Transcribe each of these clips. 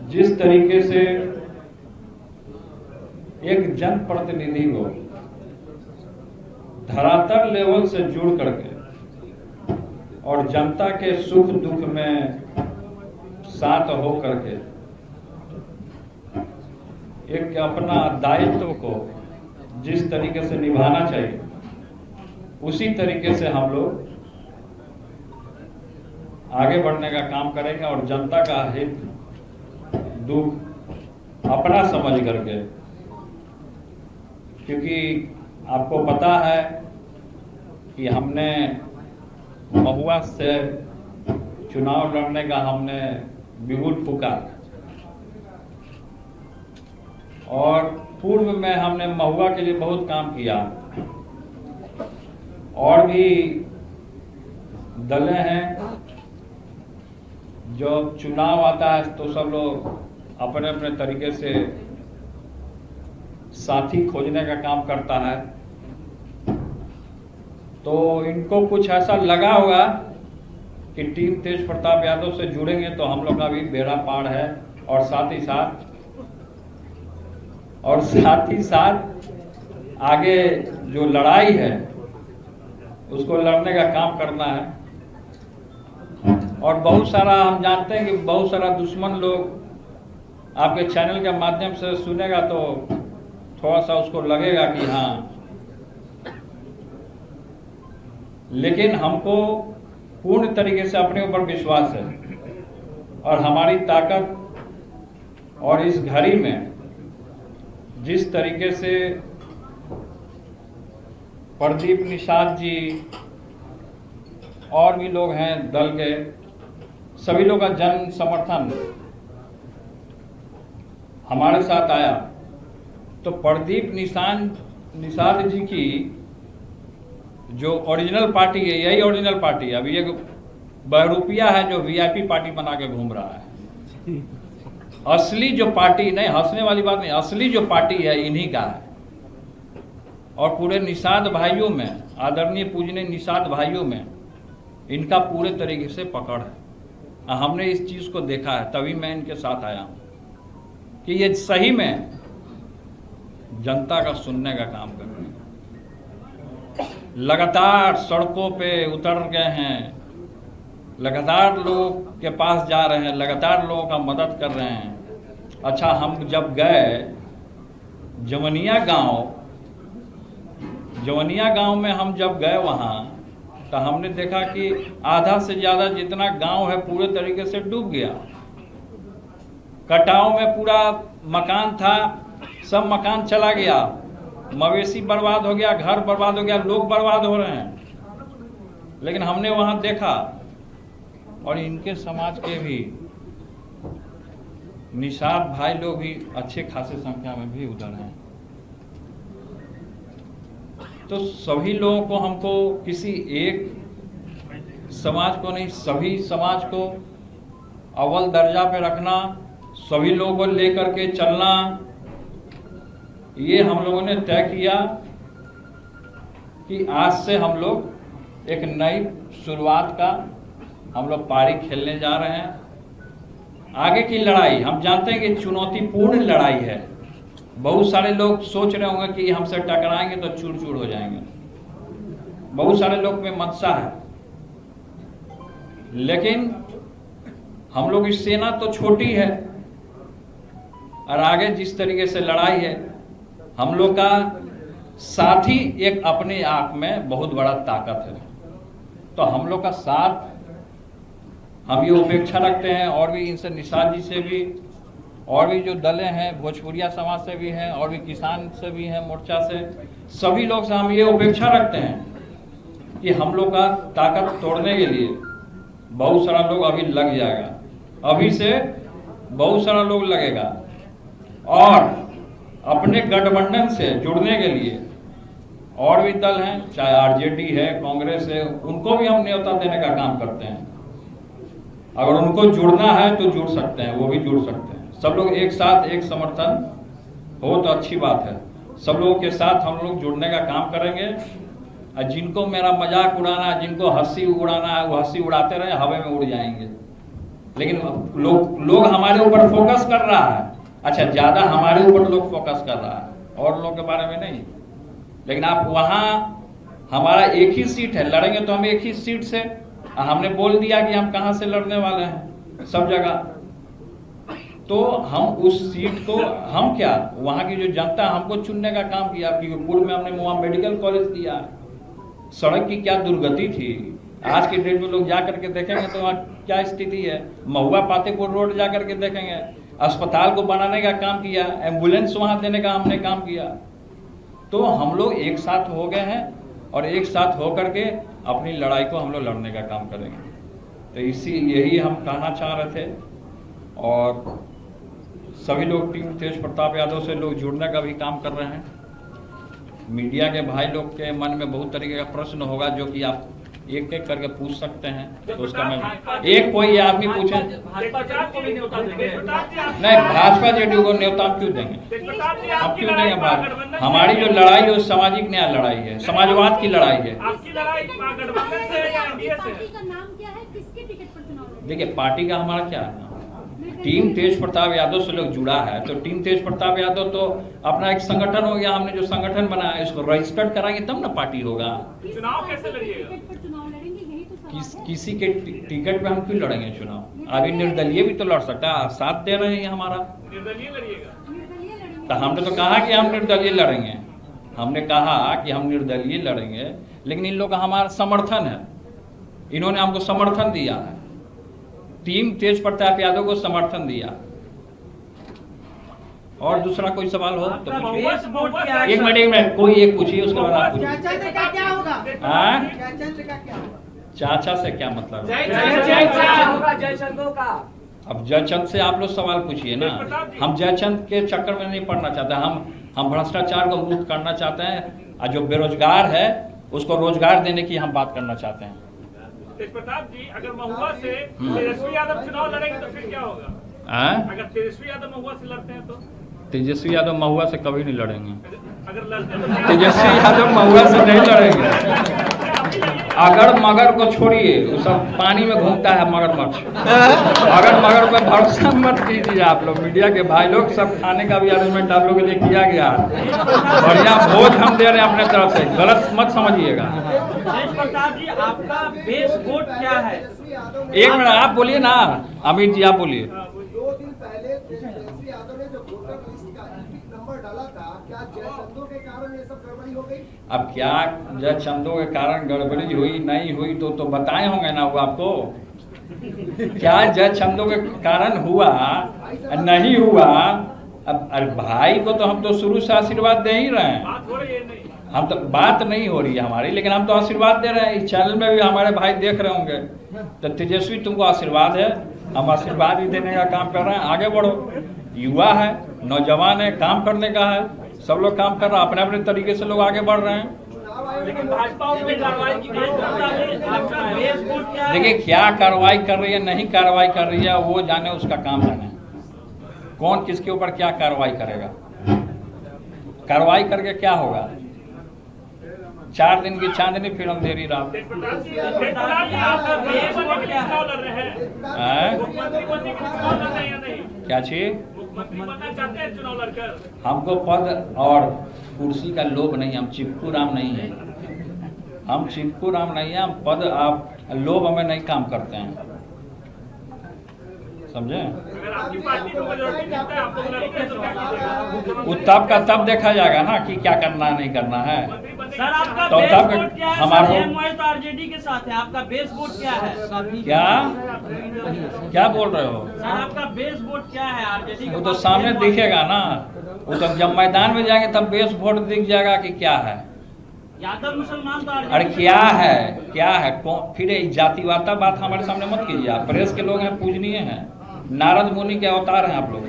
जिस तरीके से एक जनप्रतिनिधि को धरातल लेवल से जुड़ करके और जनता के सुख दुख में साथ हो करके एक अपना दायित्व को जिस तरीके से निभाना चाहिए उसी तरीके से हम लोग आगे बढ़ने का काम करेंगे और जनता का हित दुख अपना समझ करके, क्योंकि आपको पता है कि हमने महुआ से चुनाव लड़ने का हमने बिगुल फूका और पूर्व में हमने महुआ के लिए बहुत काम किया। और भी दलें हैं जो चुनाव आता है तो सब लोग अपने अपने तरीके से साथी खोजने का काम करता है। तो इनको कुछ ऐसा लगा होगा कि टीम तेज प्रताप यादव से जुड़ेंगे तो हम लोग का भी बेड़ा पार है और साथ ही साथ आगे जो लड़ाई है उसको लड़ने का काम करना है। और बहुत सारा हम जानते हैं कि बहुत सारा दुश्मन लोग आपके चैनल के माध्यम से सुनेगा तो थोड़ा सा उसको लगेगा कि हाँ, लेकिन हमको पूर्ण तरीके से अपने ऊपर विश्वास है और हमारी ताकत और इस घड़ी में जिस तरीके से प्रदीप निषाद जी और भी लोग हैं दल के, सभी लोग का जन समर्थन हमारे साथ आया तो प्रदीप निषाद जी की जो ओरिजिनल पार्टी है यही ओरिजिनल पार्टी है। अभी ये बहरूपिया है जो वीआईपी पार्टी बना के घूम रहा है। असली जो पार्टी, नहीं हंसने वाली बात नहीं, असली जो पार्टी है इन्हीं का है। और पूरे निषाद भाइयों में, आदरणीय पूजनीय निषाद भाइयों में इनका पूरे तरीके से पकड़ है। हमने इस चीज को देखा है, तभी मैं इनके साथ आया हूं कि ये सही में जनता का सुनने का काम कर रहे हैं। लगातार सड़कों पे उतर गए हैं, लगातार लोग के पास जा रहे हैं, लगातार लोगों का मदद कर रहे हैं। अच्छा, हम जब गए जवनिया गांव में हम जब गए वहां तो हमने देखा कि आधा से ज्यादा जितना गांव है पूरे तरीके से डूब गया। कटाव में पूरा मकान था, सब मकान चला गया, मवेशी बर्बाद हो गया, घर बर्बाद हो गया, लोग बर्बाद हो रहे हैं। लेकिन हमने वहां देखा और इनके समाज के भी निषाद भाई लोग भी अच्छे खासे संख्या में भी उधर हैं। तो सभी लोगों को, हमको किसी एक समाज को नहीं, सभी समाज को अव्वल दर्जा पे रखना, सभी लोगों को लेकर के चलना, ये हम लोगों ने तय किया कि आज से हम लोग एक नई शुरुआत का हम लोग पारी खेलने जा रहे हैं। आगे की लड़ाई हम जानते हैं कि चुनौतीपूर्ण लड़ाई है। बहुत सारे लोग सोच रहे होंगे कि हमसे टकराएंगे तो चूर चूर हो जाएंगे, बहुत सारे लोग में मनसा है। लेकिन हम लोग की सेना तो छोटी है और आगे जिस तरीके से लड़ाई है, हम लोग का साथ ही एक अपने आप में बहुत बड़ा ताकत है। तो हम लोग का साथ हम ये अपेक्षा रखते हैं। और भी इनसे, निषाद जी से भी, और भी जो दलें हैं, भोजपुरिया समाज से भी हैं और भी किसान से भी हैं, मोर्चा से, सभी लोग से हम ये अपेक्षा रखते हैं कि हम लोग का ताकत तोड़ने के लिए बहुत सारा लोग अभी लग जाएगा, अभी से बहुत सारा लोग लगेगा। और अपने गठबंधन से जुड़ने के लिए और भी दल हैं, चाहे आरजेडी है, कांग्रेस है, उनको भी हम न्योता देने का काम करते हैं। अगर उनको जुड़ना है तो जुड़ सकते हैं, वो भी जुड़ सकते हैं। सब लोग एक साथ एक समर्थन हो तो अच्छी बात है। सब लोगों के साथ हम लोग जुड़ने का काम करेंगे। और जिनको मेरा मजाक उड़ाना है, जिनको हंसी उड़ाना है, वो हंसी उड़ाते रहे, हवा में उड़ जाएंगे। लेकिन लोग हमारे ऊपर फोकस कर रहा है। अच्छा, ज्यादा हमारे ऊपर लोग फोकस कर रहा है और लोगों के बारे में नहीं। लेकिन आप वहां हमारा एक ही सीट है, लड़ेंगे तो हम एक ही सीट से। हमने बोल दिया कि हम कहां से लड़ने वाले हैं सब जगह, तो हम उस सीट को हम क्या, वहां की जो जनता हमको चुनने का काम किया। क्योंकि पूर्व में हमने वहां मेडिकल कॉलेज दिया, सड़क की क्या दुर्गति थी। आज के डेट में लोग जा करके देखेंगे तो वहाँ क्या स्थिति है। महुआ पातेपुर रोड जा करके देखेंगे, अस्पताल को बनाने का काम किया, एम्बुलेंस वहां देने का हमने काम किया। तो हम लोग एक साथ हो गए हैं और एक साथ होकर के अपनी लड़ाई को हम लोग लड़ने का काम करेंगे। तो यही हम कहना चाह रहे थे। और सभी लोग टीम तेज प्रताप यादव से लोग जुड़ने का भी काम कर रहे हैं। मीडिया के भाई लोग के मन में बहुत तरीके का प्रश्न होगा जो कि आप एक एक करके पूछ सकते हैं, तो उसका मैं एक कोई आदमी पूछे नहीं, भाजपा जेडीयू को न्योता क्यों देंगे, हम क्यों देंगे बात। हमारी जो लड़ाई है वो सामाजिक न्याय लड़ाई है, समाजवाद की लड़ाई है। देखिए, पार्टी का हमारा क्या है, टीम तेज प्रताप यादव से लोग जुड़ा है, तो टीम तेज प्रताप यादव तो अपना एक संगठन हो गया। हमने जो संगठन बनाया इसको रजिस्टर्ड कराएंगे तब ना पार्टी होगा। चुनाव कैसे लड़िएगा? किसी के टिकट पे हम क्यों लड़ेंगे चुनाव। अभी निर्दलीय भी तो लड़ सकता है, साथ दे रहे हैं हमारा। निर्दलीय लड़िएगा? तो हमने तो कहा कि हम निर्दलीय लड़ेंगे, हमने कहा कि हम निर्दलीय लड़ेंगे, लेकिन इन लोग का हमारा समर्थन है, इन्होंने हमको समर्थन दिया है, टीम तेज प्रताप यादव को समर्थन दिया। और दूसरा कोई सवाल हो तो एक मिनट कोई एक पूछिए, उसके बाद आप पूछिए। चाचा से क्या मतलब? अब जयचंद से आप लोग सवाल पूछिए ना। हम जयचंद के चक्कर में नहीं पड़ना चाहते, हम भ्रष्टाचार को मुक्त करना चाहते हैं, और जो बेरोजगार है उसको रोजगार देने की हम बात करना चाहते हैं। तेज प्रताप जी, अगर महुआ से तेजस्वी यादव चुनाव लड़ेंगे तो फिर क्या होगा? अगर तेजस्वी यादव महुआ से लड़ते हैं तो? तेजस्वी यादव महुआ से कभी नहीं लड़ेंगे। अगर लड़ते तो तेजस्वी यादव महुआ से नहीं लड़ेंगे। अगर मगर को छोड़िए, वो सब पानी में घूमता है मगरमच्छ। अगर मगर पे भरोसा मत कीजिए आप लोग, मीडिया के भाई लोग। सब खाने का भी अरेंजमेंट आप लोगों के लिए किया गया, बढ़िया भोज हम दे रहे हैं अपने तरफ से, गलत मत समझिएगा। तेज प्रताप जी, आपका बेस वोट क्या है? एक मिनट आप बोलिए ना, अमित जी आप बोलिए। 2 दिन पहले तेजस्वी यादव ने जो वोटर लिस्ट का नंबर डाला था, क्या जयचंदों के कारण ये सब गड़बड़ी हो गई? अब क्या जयचंदों के कारण गड़बड़ी हुई नहीं हुई तो बताए होंगे ना वो आपको। क्या जयचंदों के कारण हुआ नहीं हुआ? अब अरे भाई को तो हम तो शुरू से आशीर्वाद दे ही रहे हैं। हम तो बात नहीं हो रही है हमारी, लेकिन हम तो आशीर्वाद दे रहे हैं। इस चैनल में भी हमारे भाई देख रहे होंगे। तो तेजस्वी तुमको आशीर्वाद है, हम आशीर्वाद भी देने का काम कर रहे हैं। आगे बढ़ो, युवा है, नौजवान है, काम करने का है, सब लोग काम कर रहे हैं, अपने अपने तरीके से लोग आगे बढ़ रहे हैं। लेकिन भाजपा उसमें कार्रवाई की आपका बेस वोट क्या है? देखिए, क्या कार्रवाई कर रही है नहीं कार्रवाई कर रही है वो जाने, उसका काम जाने। कौन किसके ऊपर क्या कार्रवाई करेगा, कार्रवाई करके क्या होगा? 4 दिन की चांदनी फिर अंधेरी रात। क्या चीज? हमको पद और कुर्सी का लोभ नहीं, हम चिपकू राम नहीं है, हम चिपकू राम नहीं है, हम पद आप लोभ हमें नहीं काम करते हैं, समझे? वो तब का तब देखा जाएगा ना कि क्या करना नहीं करना है। सर, आपका तो बेस तब वोट क्या है? हमारे आरजेडी के साथ है, आपका बेस वोट क्या है? क्या बोल रहे हो? सर, आपका बेस वोट क्या है आरजेडी? वो तो सामने दिखेगा ना, वो तो जब मैदान में जाएंगे तब बेस वोट दिख जाएगा कि क्या है। यादव मुसलमान तो अरे क्या है फिर जातिवादा बात हमारे सामने मत कीजिए। आप प्रेस के लोग हैं, पूजनीय हैं, नारद मुनि के अवतार हैं आप लोग,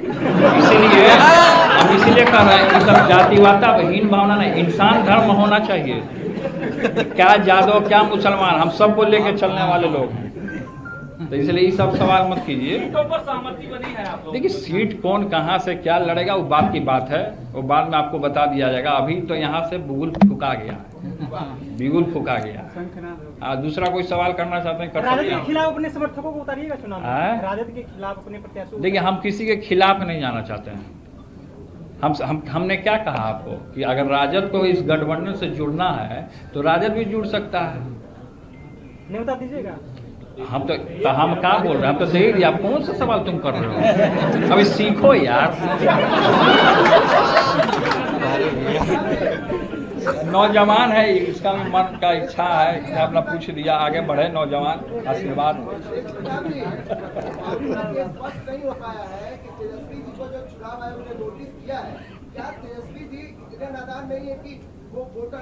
इसीलिए हम इसीलिए कह रहे हैं कि सब जातिवादा हीन भावना नहीं, इंसान धर्म होना चाहिए। क्या यादव क्या मुसलमान, हम सबको लेके चलने वाले लोग हैं, तो इसलिए ये सब सवाल मत कीजिए। सहमति बनी है आप लोग? देखिए, सीट कौन कहाँ से क्या लड़ेगा वो बात की बात है, वो बाद में आपको बता दिया जाएगा। अभी तो यहाँ से बुगुल फुका गया है। बिगुल फूका गया। दूसरा कोई सवाल करना चाहते हैं कर राजद सकते के हैं। खिलाफ अपने समर्थकों को उतारिएगा चुनाव हैं? में। राजद के खिलाफ अपने प्रत्याशियों को देखिए, हम किसी के खिलाफ नहीं जाना चाहते हैं। हमने क्या कहा आपको कि अगर राजद को इस गठबंधन से जुड़ना है तो राजद भी जुड़ सकता है। नहीं बता दीजिएगा। हम तो हम क्या बोल रहे हैं, हम तो दे दिया। आप कौन सा सवाल तुम कर रहे हो? अभी सीखो यार। नौजवान है, इसका भी मन का इच्छा है कि अपना पूछ लिया, आगे बढ़े नौजवान, आशीर्वाद। ये स्पष्ट नहीं हो पाया है कि तेजस्वी जी को जो चुनाव आयोग ने नोटिस किया है, क्या तेजस्वी जी इतने नादान नहीं है कि वो वोटर